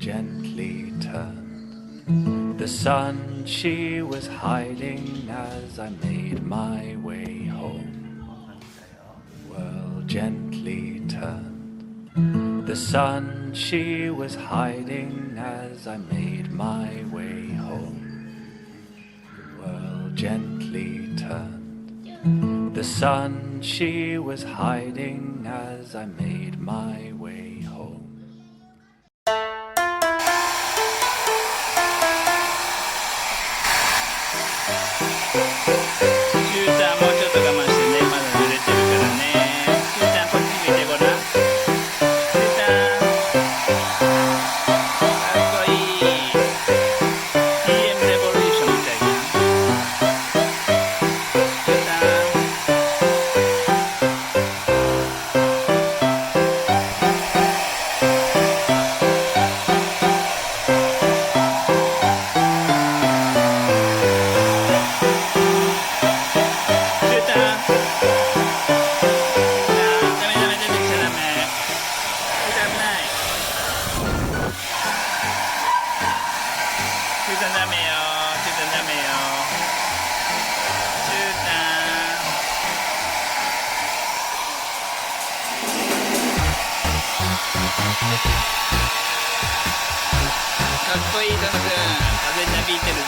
gently turned. The sun she was hiding as I made my way home. World gently turned. The sun she was hiding as I made my way home. World gently turned. The sun she was hiding as I made my way home. かっこいいトムくん、風なびいてるぞ。